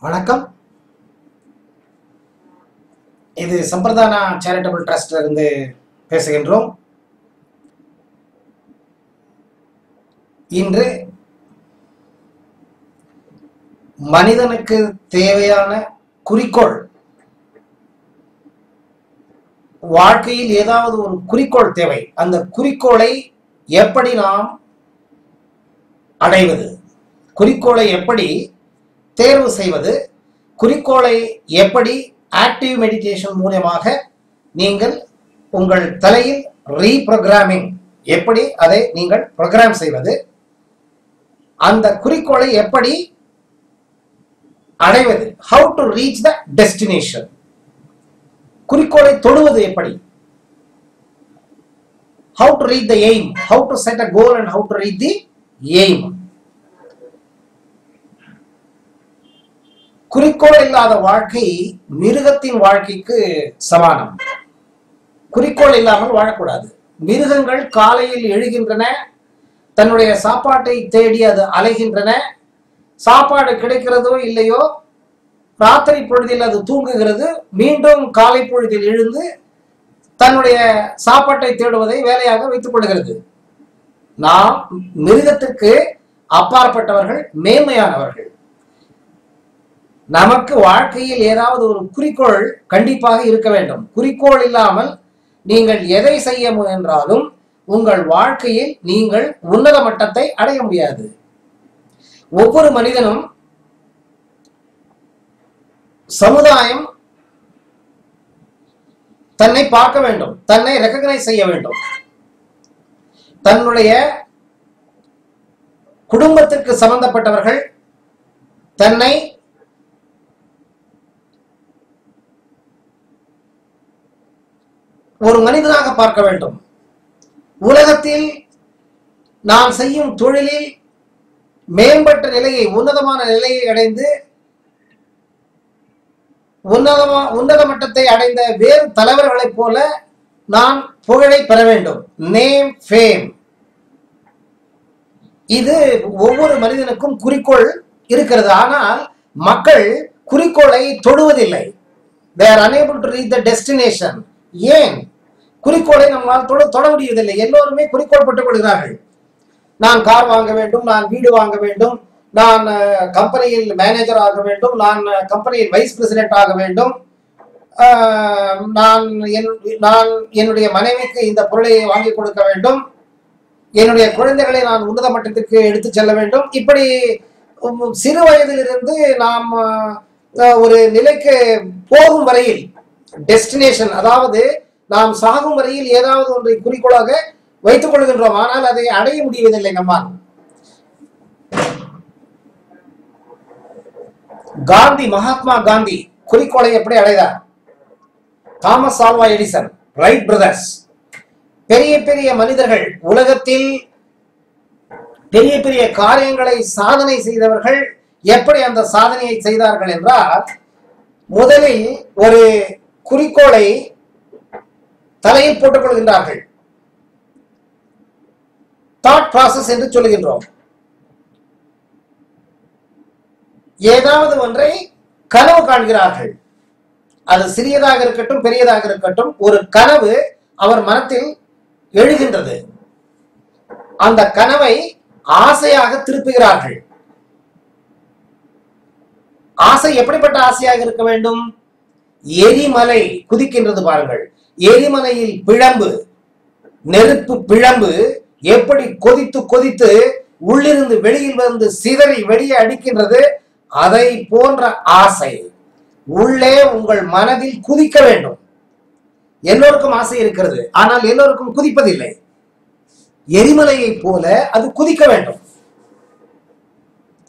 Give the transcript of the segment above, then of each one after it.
வணக்கம். இது சம்பிரதான சேரிட்டபிள் ட்ரஸ்ட்ல இருந்து பேசுகின்றோம். இன்று மனிதனுக்கு தேவையான குறிக்கோள், வாழ்க்கையில் ஏதாவது ஒரு குறிக்கோள் தேவை. அந்த குறிக்கோளை எப்படி நாம் அடைவது, குறிக்கோளை எப்படி தேர்வு செய்வது, குறிக்கோளை எப்படி ஆக்டிவ் மெடிடேஷன் மூலமாக நீங்கள் உங்கள் தலையில் ரீப்ரோகிராமிங், எப்படி அதை நீங்கள் ப்ரோக்ராம் செய்வது, அந்த குறிக்கோளை எப்படி அடைவது, how to reach the destination, குறிக்கோளை தொடுவது எப்படி, how to reach the aim, how to set a goal and how to reach the aim. குறிக்கோள் இல்லாத வாழ்க்கை மிருகத்தின் வாழ்க்கைக்கு சமானம். குறிக்கோள் இல்லாமல் வாழக்கூடாது. மிருகங்கள் காலையில் எழுகின்றன, தன்னுடைய சாப்பாட்டை தேடி அது அலைகின்றன. சாப்பாடு கிடைக்கிறதோ இல்லையோ, ராத்திரி பொழுதில் அது தூங்குகிறது, மீண்டும் காலை பொழுதில் எழுந்து தன்னுடைய சாப்பாட்டை தேடுவதை வேலையாக வைத்துக் கொள்கிறது. நாம் மிருகத்திற்கு அப்பாற்பட்டவர்கள், மேன்மையானவர்கள். நமக்கு வாழ்க்கையில் ஏதாவது ஒரு குறிக்கோள் கண்டிப்பாக இருக்க வேண்டும். குறிக்கோள் இல்லாமல் நீங்கள் எதை செய்ய முயன்றாலும் உங்கள் வாழ்க்கையில் நீங்கள் உன்னத மட்டத்தை அடைய முடியாது. ஒவ்வொரு மனிதனும், சமுதாயம் தன்னை பார்க்க வேண்டும், தன்னை ரெகக்னைஸ் செய்ய வேண்டும். தன்னுடைய குடும்பத்திற்கு சம்பந்தப்பட்டவர்கள் தன்னை ஒரு மனிதனாக பார்க்க வேண்டும். உலகத்தில் நாம் செய்யும் தொழிலில் மேம்பட்ட நிலையை, உன்னதமான நிலையை அடைந்து உன்னத மட்டத்தை அடைந்த வேறு தலைவர்களைப் போல நான் புகழை பெற வேண்டும். Name, fame. இது ஒவ்வொரு மனிதனுக்கும் குறிக்கோள் இருக்கிறது. ஆனால் மக்கள் குறிக்கோளை தொடுவதில்லை. They are unable to reach the destination. ஏன்? குறிக்கோளை நம்மால் தொட முடியவில்லை. எல்லோருமே குறிக்கோள் பட்டுக் கொள்கிறார்கள். நான் கார் வாங்க வேண்டும், நான் வீடு வாங்க வேண்டும், நான் கம்பெனியில் மேனேஜர் ஆக வேண்டும், நான் கம்பெனியில் வைஸ் பிரசிடென்ட் ஆக வேண்டும், நான் என்னுடைய மனைவிக்கு இந்த பொருளை வாங்கி கொடுக்க வேண்டும், என்னுடைய குழந்தைகளை நான் உன்னத மட்டத்திற்கு எடுத்து செல்ல வேண்டும். இப்படி சிறு வயதிலிருந்து நாம் ஒரு நிலைக்கு போகும் வரையில், டெஸ்டினேஷன், அதாவது நாம் சாகும் வரையில் ஏதாவது ஒன்றை குறிக்கோளாக வைத்துக் கொள்கின்றோம். ஆனால் அதை அடைய முடிவதில்லை நம்மால். காந்தி, மகாத்மா காந்தி குறிக்கோளை எப்படி அடைந்தார்? Thomas Alva Edison, Wright brothers, பெரிய பெரிய மனிதர்கள், உலகத்தில் பெரிய பெரிய காரியங்களை சாதனை செய்தவர்கள் எப்படி அந்த சாதனையை செய்தார்கள் என்றால், முதலில் ஒரு குறிக்கோளை தலையில் போட்டுக் கொள்கின்றார்கள். தாட் ப்ராசஸ் என்று சொல்லுகின்றோம். ஏதாவது ஒன்றை கனவு காண்கிறார்கள். அது சிறியதாக இருக்கட்டும், பெரியதாக இருக்கட்டும், ஒரு கனவு அவர் மனத்தில் எழுகின்றது. அந்த கனவை ஆசையாக திருப்புகிறார்கள். ஆசை எப்படிப்பட்ட ஆசையாக இருக்க வேண்டும்? எரிமலை குதிக்கின்றது பாருங்கள். எரிமலையில் பிழம்பு, நெருப்பு பிழம்பு எப்படி கொதித்து கொதித்து உள்ளிருந்து வெளியில் வந்து சிதறி வெளியே அடிக்கின்றது, அதை போன்ற ஆசை உள்ளே உங்கள் மனதில் குதிக்க வேண்டும். எல்லோருக்கும் ஆசை இருக்கிறது, ஆனால் எல்லோருக்கும் குதிப்பதில்லை. எரிமலையை போல அது குதிக்க வேண்டும்.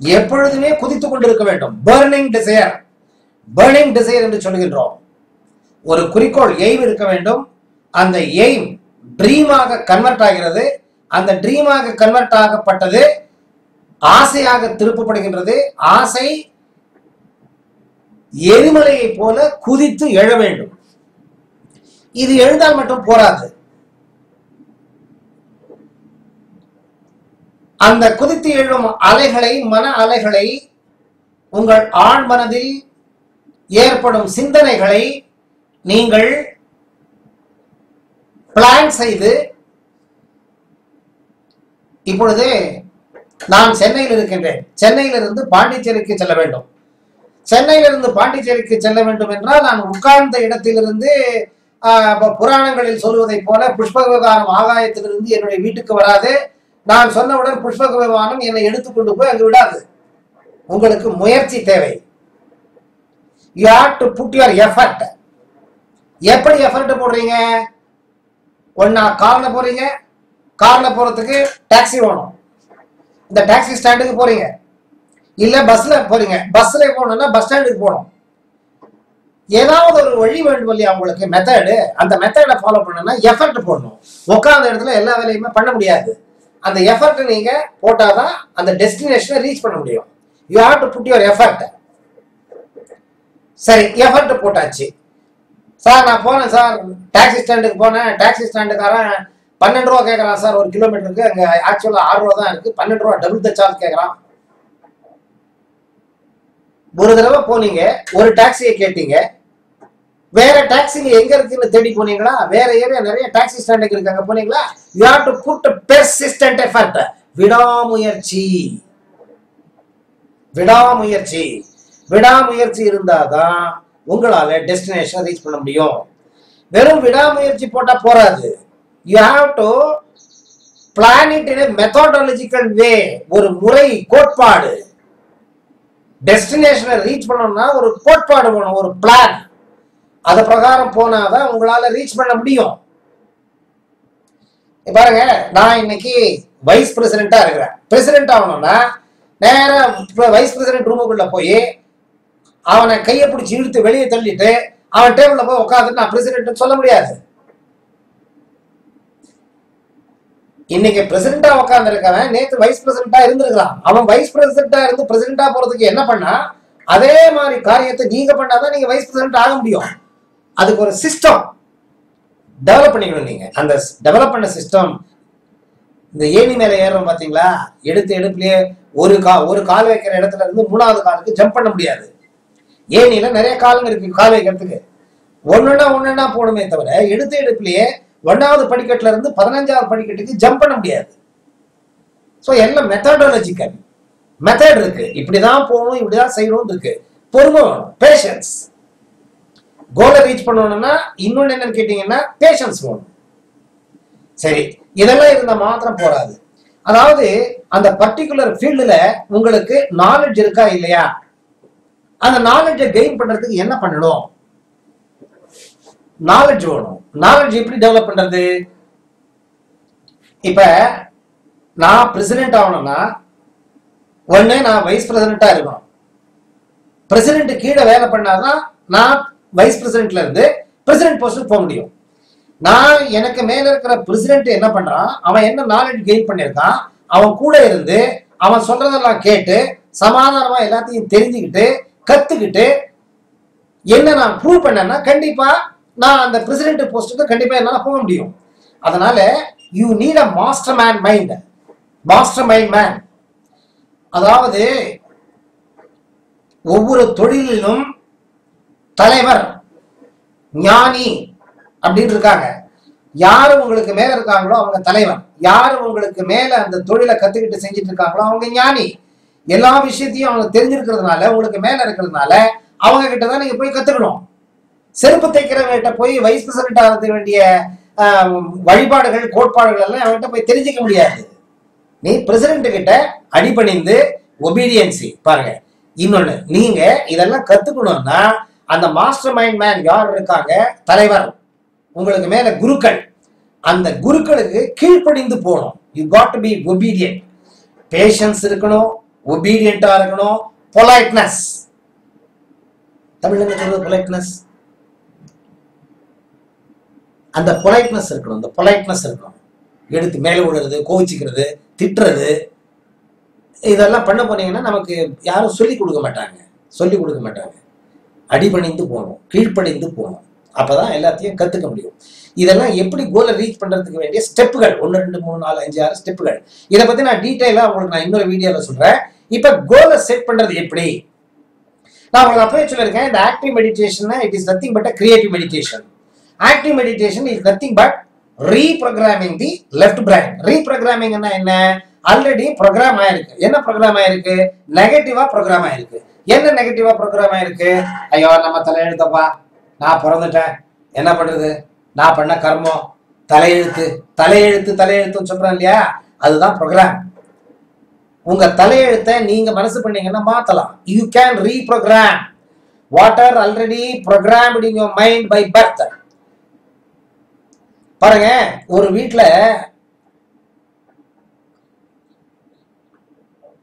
எப்பொழுதுமே குதித்துக் கொண்டிருக்க வேண்டும். பர்னிங் டிசையர், பர்னிங் டிசையர் என்று சொல்கின்றோம். ஒரு குறிக்கோள், எய்ம் இருக்க வேண்டும். அந்த எய்ம் ட்ரீமாக கன்வெர்ட் ஆகிறது. அந்த ட்ரீமாக கன்வெர்ட் ஆகப்பட்டது ஆசையாக திருப்பப்படுகின்றது. ஆசை எரிமலையை போல குதித்து எழ வேண்டும். இது எழுந்தால் மட்டும் போராது. அந்த குதித்து எழும் அலைகளை, மன அலைகளை உங்கள் ஆழ் மனதில் ஏற்படும் சிந்தனைகளை நீங்கள் பிளான் செய்து, இப்பொழுது நான் சென்னையில் இருக்கின்றேன், சென்னையிலிருந்து பாண்டிச்சேரிக்கு செல்ல வேண்டும். சென்னையிலிருந்து பாண்டிச்சேரிக்கு செல்ல வேண்டும் என்றால் நான் உட்கார்ந்த இடத்திலிருந்து புராணங்களில் சொல்வதை போல புஷ்பக விமானம் ஆகாயத்திலிருந்து என்னுடைய வீட்டுக்கு வராது. நான் சொன்னவுடன் புஷ்பக விமானம் என்னை எடுத்துக்கொண்டு போய் அங்கு விடாது. உங்களுக்கு முயற்சி தேவை. You have to put your effort. எப்படி எஃபர்ட் போடுறீங்க? ஒன்னா கார்ல போறீங்க, கார்ல போறதுக்கு டாக்ஸி வேணும், இந்த டாக்ஸி ஸ்டாண்டுக்கு போறீங்க. இல்ல பஸ்ல போறீங்க, பஸ்ல போகணும்னா பஸ் ஸ்டாண்டுக்கு போகணும். ஏதாவது ஒரு வழி வேண்டும் இல்லையா உங்களுக்கு, மெத்தடு. அந்த மெத்தடை ஃபாலோ பண்ணணும்னா எஃபர்ட் போடணும். உட்கார்ந்த இடத்துல எல்லா வேலையுமே பண்ண முடியாது. அந்த எஃபர்ட் நீங்க போட்டாதான் அந்த டெஸ்டினேஷனை ரீச் பண்ண முடியும். You have to put your effort. சரி, எஃபர்ட் போட்டாச்சு. சார் நான் போனேன் சார், டாக்ஸி ஸ்டாண்டுக்கு போனேன், டாக்ஸி ஸ்டாண்டுக்காரன் 12 ரூபா கேட்கறான் சார் ஒரு கிலோமீட்டருக்கு. அங்கே ஆக்சுவலாக 6 ரூபா தான் இருக்கு, 12 ரூபா டபுள் த சார்ஜ் கேட்கறான். ஒரு தடவை போனீங்க, ஒரு டாக்ஸியை கேட்டீங்க, வேற டாக்ஸி எங்க இருக்குன்னு தேடி போனீங்களா? வேற ஏரியா நிறைய டாக்ஸி ஸ்டாண்டுக்கு இருக்காங்க, போனீங்களா? You have to put persistent effort. விடாமுயற்சி, விடாமுயற்சி, விடாமுயற்சி இருந்தாதான் உங்களால டெஸ்டினேஷன் ரீச் பண்ண முடியும். வெறும் விடாமுயற்சி போட்டா போராது. You have to plan it in a methodological way. ஒரு முறை, கோட்பாடு. டெஸ்டினேஷனை ரீச் பண்ணணும்னா ஒரு கோட்பாடு வேணும், ஒரு பிளான். அது பிரகாரம் போனாதான் உங்களால ரீச் பண்ண முடியும். பாருங்க, நான் இன்னைக்கு வைஸ் பிரசிடென்டா இருக்கிறேன். பிரசிடென்ட் ஆகணும்னா நேரம் வைஸ் பிரசிடென்ட் ரூமுக்குள்ள போய் அவனை கையை பிடிச்சி இழுத்து வெளியே தள்ளிட்டு அவன் டேபிள்ல போய் உட்காந்துட்டு நான் பிரசிடென்ட் சொல்ல முடியாது. இன்னைக்கு பிரசிடென்டா உட்கார்ந்து இருக்கவன் நேற்று வைஸ் பிரசிடென்டா இருந்திருக்கிறான். அவன் வைஸ் பிரசிடென்டா இருந்து பிரசிடென்டா போறதுக்கு என்ன பண்ணா, அதே மாதிரி காரியத்தை நீங்க பண்ணாதான் நீங்க வைஸ் பிரசிடென்ட் ஆக முடியும். அதுக்கு ஒரு சிஸ்டம் டெவலப் பண்ணிக்கணும். நீங்க அந்த டெவலப் பண்ண சிஸ்டம், இந்த ஏணி மேல ஏறுறோம் பாத்தீங்களா, எடுப்புலயே ஒரு கால் வைக்கிற இடத்துல இருந்து 3வது காலுக்கு ஜம்ப் பண்ண முடியாது. ஏணியில நிறைய காலுங்க இருக்கு கால் வைக்கிறதுக்கு. ஒண்ணுன்னா போடுமே தவிர எடுப்புலயே 1வது படிக்கட்டுல இருந்து 15வது படிக்கட்டுக்கு ஜம்ப் பண்ண முடியாது. ஸோ எல்லாம் மெத்தடாலஜிக்கல் மெத்தட் இருக்கு. இப்படிதான் போகணும், இப்படிதான் செய்யணும் இருக்கு. பொறுமை வேணும், பேஷன்ஸ். கோலை ரீச் பண்ணணும்னா இன்னொன்னு என்னன்னு கேட்டீங்கன்னா பேஷன்ஸ் வேணும். சரி, இதெல்லாம் இருந்தா மாத்திரம் போராது. அதாவது அந்த பர்டிகுலர் ஃபீல்டுல உங்களுக்கு நாலேஜ் இருக்கா இல்லையா, அந்த நாலேஜை கெயின் பண்றதுக்கு என்ன பண்ணணும்? நாலேஜ் வேணும். நாலேஜ் எப்படி டெவலப் பண்றது? இப்ப நான் பிரசிடென்ட் ஆகணும்னா ஒண்ணு நான் வைஸ் பிரசிடென்டா இருக்கணும். பிரசிடென்ட் கீழே வேலை பண்ணாதான் நான் வைஸ் பிரசிடென்ட்ல இருந்து பிரசிடென்ட் போஸ்டுக்கு போக முடியும். நான் எனக்கு மேல இருக்கிற பிரசிடென்ட் என்ன பண்றான், அவன் என்ன நாலேஜ் கெயின் பண்ணிருக்கான், அவன் கூட இருந்து அவன் சொல்றதெல்லாம் கேட்டு சமாதானமா எல்லாத்தையும் தெரிஞ்சுக்கிட்டு கத்துக்கிட்டு என்ன நான் ப்ரூவ் பண்ணேன்னா கண்டிப்பா நான் அந்த பிரசிடென்ட் போஸ்டுக்கு கண்டிப்பா என்னால போக முடியும். அதனால you need a master man mind. Master mind man, அதாவது ஒவ்வொரு தொழிலிலும் தலைவர், ஞானி அப்படின்னு இருக்காங்க. யாரு உங்களுக்கு மேல இருக்காங்களோ அவங்க தலைவர், யாரு உங்களுக்கு மேல அந்த தொழிலை கத்துக்கிட்டு செஞ்சுட்டு இருக்காங்களோ அவங்க ஞானி. எல்லா விஷயத்தையும் அவங்க தெரிஞ்சிருக்கிறதுனால, உங்களுக்கு மேல இருக்கிறதுனால அவங்க கிட்டதான் நீங்க போய் கத்துக்கணும். செருப்பு தைக்கிறவங்கிட்ட போய் வைஸ் பிரசிடென்ட் ஆகிறதுக்கு வேண்டிய வழிபாடுகள் கோட்பாடுகள் எல்லாம் அவங்ககிட்ட போய் தெரிஞ்சுக்க முடியாது. நீ பிரசிடென்ட் கிட்ட அடிபணிந்து ஒபீடியன்சி. பாருங்க, இன்னொன்னு, நீங்க இதெல்லாம் கத்துக்கணும்னா அந்த மாஸ்டர் மைண்ட் மேன் யார் இருக்காங்க, தலைவர், உங்களுக்கு மேல குருக்கள், அந்த குருக்களுக்கு கீழ்ப்படிந்து போகணும். You got to be obedient. Patience இருக்கணும், ஒபீடியன்டா இருக்கணும், பொலைட்னஸ். தமிழ்ல சொல்றது பொலைட்னஸ். அந்த பொலைட்னஸ் இருக்கணும். அந்த பொலைட்னஸ் இருக்கணும். எடுத்து மேல விடுறது, கோவிச்சுக்கிறது, திட்டுறது, இதெல்லாம் பண்ண போனீங்கன்னா நமக்கு யாரும் சொல்லிக் கொடுக்க மாட்டாங்க. அடிபணிந்து போகணும், கீழ்ப்படிந்து போகணும். அப்பதான் எல்லாத்தையும் கத்துக்க முடியும். இதெல்லாம் எப்படி கோலை ரீச் பண்றதுக்கு வேண்டிய ஸ்டெப்புகள் 1 2 3 4 5 6 ஸ்டெப்புகள். இதை பத்தி நான் டீட்டெயிலா உங்களுக்கு நான் இன்னொரு வீடியோல சொல்றேன். இப்ப கோலை செட் பண்றது எப்படி நான் உங்களுக்கு அப்பவே சொல்லியிருக்கேன், இந்த active meditation it is nothing but creative meditation. Active meditation is nothing but reprogramming the left brain. Reprogramming என்ன? ஆல்ரெடி ப்ரோக்ராம் ஆயிருக்கு. என்ன ப்ரோக்ராம் ஆயிருக்கு? நெகட்டிவா ப்ரோக்ராம் ஆயிருக்கு. என்ன நெகட்டிவா ப்ரோக்ராம் ஆயிருக்கு? ஐயோ நம்ம தலையெழுத்தப்பா, நான் பிறந்துட்டேன், என்ன பண்றது, நான் பண்ண கர்மம், தலையெழுத்து தலையெழுத்து தலையெழுத்துன்னு சொல்றேன் இல்லையா, அதுதான் ப்ரோக்ராம். உங்க தலையெழுத்தை நீங்க மனசு பண்ணீங்கன்னா மாத்தலாம். You can reprogram what are already programmed in your mind by birth. பாருங்க, ஒரு வீட்டுல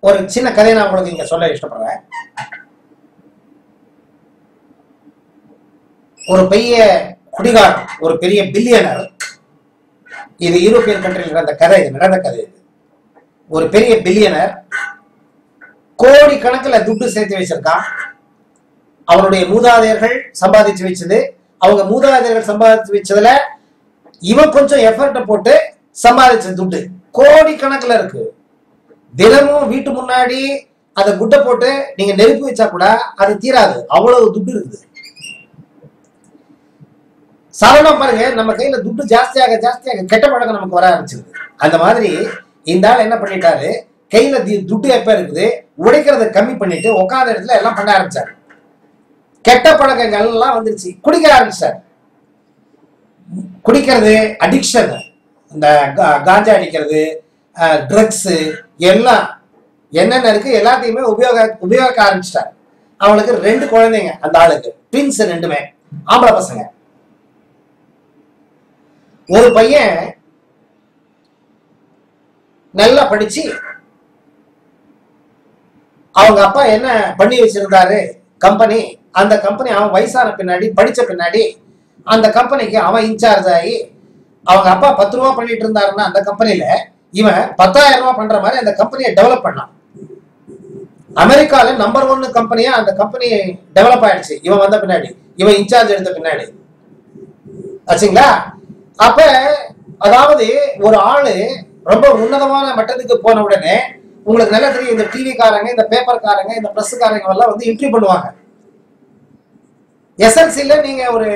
ஒரு சின்ன கதையை நான் உங்களுக்கு இங்க சொல்ல இஷ்டப்படுறேன். ஒரு பெரிய குடிகாரன், ஒரு பெரிய பில்லியனர், இது யூரோப்பியன் கண்ட்ரியில் நடந்த கதை, இது நடந்த கதை. இது ஒரு பெரிய பில்லியனர் கோடி கணக்கில் துட்டு சேர்த்து வச்சிருக்கான். அவருடைய மூதாதையர்கள் சம்பாதிச்சு வச்சது, அவங்க மூதாதையர்கள் சம்பாதிச்சு வச்சதுல இவன் கொஞ்சம் எஃபர்ட் போட்டு சம்பாதிச்ச துட்டு கோடி கணக்குல இருக்கு. தினமும் வீட்டு முன்னாடி அதை குட்டை போட்டு நீங்க நெருப்பு வச்சா கூட அது தீராது, அவ்வளவு துட்டு இருக்குது. சாதாரண பாருங்க, நம்ம கையில துட்டு ஜாஸ்தியாக ஜாஸ்தியாக கெட்ட பழக்கம் நமக்கு வர ஆரம்பிச்சிருக்கு. அந்த மாதிரி இந்த ஆள் என்ன பண்ணிட்டாரு, கையில துட்டு எப்ப இருக்குது உடைக்கிறத கம்மி பண்ணிட்டு உட்கார்ந்த இடத்துல எல்லாம் பண்ண ஆரம்பிச்சாரு. கெட்ட பழக்கங்கள் எல்லாம் வந்துருச்சு, குடிக்க ஆரம்பிச்சாரு. குடிக்கிறது அடிக்ஷன், இந்த காஞ்சா அடிக்கிறது, ட்ரக்ஸ் எல்லாம் என்னென்ன இருக்கு எல்லாத்தையுமே உபயோகிக்க ஆரம்பிச்சிட்டாரு. அவனுக்கு 2 குழந்தைங்க, அந்த ஆளுக்கு ட்வின்ஸ், 2மே ஆம்பளை பசங்க. ஒரு பையன் நல்லா படிச்சு அவங்க அப்பா என்ன பண்ணி வச்சிருந்தாரு கம்பெனி, அந்த கம்பெனி அவன் வயசான பின்னாடி படிச்ச பின்னாடி அந்த கம்பெனிக்கு அவன் இன்சார்ஜ் ஆகி, அவங்க அப்பா 10 ரூபா பண்ணிட்டு இருந்தாருன்னா அந்த கம்பெனில இவன் 10,000 ரூபாய் பண்ற மாதிரி அந்த கம்பெனியை டெவலப் பண்ணான். அமெரிக்கால நம்பர் 1 கம்பெனியா அந்த கம்பெனி டெவலப் ஆயிடுச்சு இவன் வந்த பின்னாடி, இவன் இன்சார்ஜ் எடுத்த பின்னாடி ஆச்சுங்களா. அப்ப அதாவது ஒரு ஆளு ரொம்ப உன்னதமான மட்டத்துக்கு போன உடனே உங்களுக்கு நல்லா தெரியும், இந்த டிவி காரங்க, இந்த பேப்பர் காரங்க, இந்த பிரஸ் காரங்க எல்லாம் வந்து இன்டர்வியூ பண்ணுவாங்க. எஸ்எல்சில நீங்க ஒரு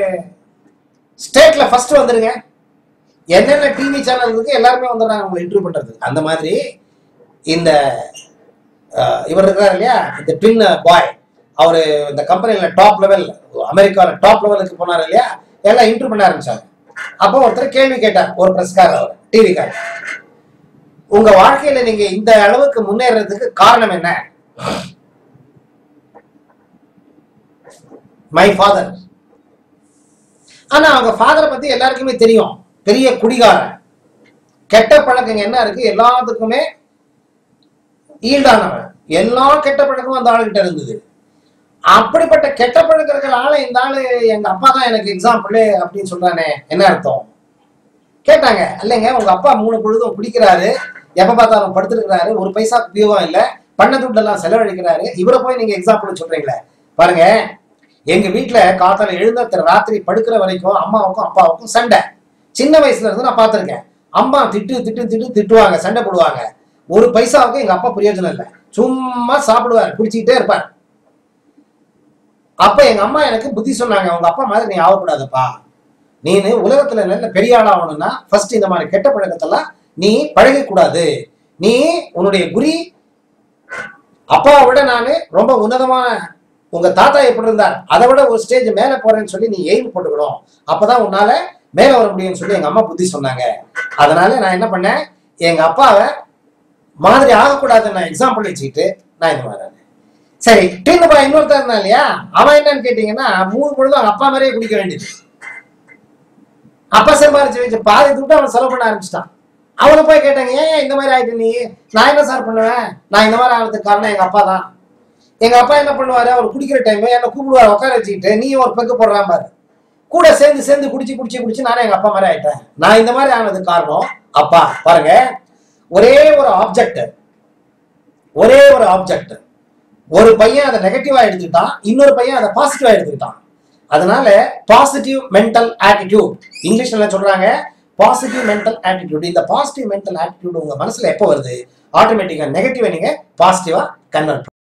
ஸ்டேட்ல ஃபர்ஸ்ட் வந்துருங்க, என்னென்ன டிவி சேனல் இருக்கு எல்லாருமே வந்துடுறாங்க உங்களை இன்டர்வியூ பண்றது. அந்த மாதிரி இந்த இவர் இருக்கிறார் இல்லையா, இந்த ட்வின் பாய், அவரு இந்த கம்பெனில டாப் லெவல், அமெரிக்கால டாப் லெவலுக்கு போனார் இல்லையா, எல்லாம் இன்டர்வியூ பண்ண ஆரம்பிச்சாங்க. அப்போ ஒருத்தர் கேள்வி கேட்டார், ஒரு பிரஸ்காரர், அவர் டிவிக்காரர், உங்க வாழ்க்கையில நீங்க இந்த அளவுக்கு முன்னேறதுக்கு காரணம் என்ன? My father. ஆனா அவங்க ஃபாதரை பத்தி எல்லாருக்குமே தெரியும், பெரிய குடிகாரன், கெட்ட பழக்கங்க என்ன இருக்கு எல்லாத்துக்குமே ஈல்டானவன், எல்லா கெட்ட பழக்கமும் அந்த ஆளுகிட்ட இருந்தது. அப்படிப்பட்ட கெட்ட பழக்கம் இருக்கிற ஆளை இந்த ஆளு எங்க அப்பா தான் எனக்கு எக்ஸாம்பிள் அப்படின்னு சொல்றானே, என்ன அர்த்தம் கேட்டாங்க. இல்லைங்க, உங்க அப்பா 3 பொழுதும் குடிக்கிறாரு, எப்ப பார்த்தாலும் படுத்துருக்கிறாரு, ஒரு பைசா உபயோகம் இல்லை, பண்ண துட்டெல்லாம் செலவழிக்கிறாரு, இவரை போய் நீங்க எக்ஸாம்பிள் சொல்றீங்களே. பாருங்க, எங்க வீட்டுல காத்தால எழுந்த ராத்திரி படுக்கிற வரைக்கும் அம்மாவுக்கும் அப்பாவுக்கும் சண்டை. சின்ன வயசுல இருந்து நான் பார்த்திருக்கேன். அம்மா திட்டுவாங்க, சண்டை போடுவாங்க. ஒரு பைசாவுக்கு எங்க அப்பா பிரயோஜனம் இல்லை, சும்மா சாப்பிடுவார், குடிச்சுக்கிட்டே இருப்பார். அப்ப எங்க அம்மா எனக்கு புத்தி சொன்னாங்க, உங்க அப்பா மாதிரி நீ ஆகக்கூடாதுப்பா, நீ உலகத்துல நல்ல பெரிய ஆள் ஆகணும்னா ஃபர்ஸ்ட் இந்த மாதிரி கெட்ட பழக்கத்தெல்லாம் நீ பழகக்கூடாது. நீ உன்னுடைய குறி அப்பாவை விட நானு ரொம்ப உன்னதமான, உங்க தாத்தா எப்படி இருந்தார் அதை விட ஒரு ஸ்டேஜ் மேல போறேன்னு சொல்லி நீ எய்ம் போட்டுக்கணும், அப்பதான் உன்னால மேல வர முடியும்னு சொல்லி எங்க அம்மா புத்தி சொன்னாங்க. அதனால நான் என்ன பண்ணேன், எங்க அப்பாவை மாதிரி ஆகக்கூடாதுன்னு நான் எக்ஸாம்பிள் வச்சுக்கிட்டு நான் இந்த மாதிரி. சரி, டீனப்பா இன்னொருத்தர் இருந்தா இல்லையா, அவன் என்னன்னு கேட்டீங்கன்னா 3 பொழுதும் அவங்க அப்பா மாதிரியே குடிக்க வேண்டியது. அப்பா சம்பாரிச்சு வச்சு பாதி துட்டு அவன் செலவு பண்ண ஆரம்பிச்சிட்டான். அவனை போய் கேட்டாங்க, ஏன் இந்த மாதிரி ஆயிட்டு நீ? நான் என்ன சார் பண்ணுவேன், நான் இந்த மாதிரி ஆகிறதுக்கு காரணம் எங்க அப்பா தான். எங்க அப்பா என்ன பண்ணுவாரு, அவர் குடிக்கிற டைம் என்ன கூப்பிடுவாரு, உட்கார வச்சுக்கிட்டு நீ ஒரு பெக்கு போடுறான் பாரு, கூட சேர்ந்து குடிச்சு நானே எங்க அப்பா மாதிரி ஆயிட்டேன். நான் இந்த மாதிரி ஆனதுக்கு காரணம் அப்பா. பாருங்க, ஒரே ஒரு ஆப்ஜெக்ட் ஒரு பையன் அதை நெகட்டிவா எடுத்துக்கிட்டான், இன்னொரு பையன் அதை பாசிட்டிவா எடுத்துக்கிட்டான். அதனால பாசிட்டிவ் மென்டல் ஆட்டிடியூட், இங்கிலீஷ்ல சொல்றாங்க பாசிட்டிவ் மென்டல் ஆட்டிடியூட். இந்த பாசிட்டிவ் மென்டல் ஆட்டிடியூட் உங்க மனசுல எப்போ வருது, ஆட்டோமேட்டிக்கா நெகட்டிவா நீங்க பாசிட்டிவா கன்வெர்ட்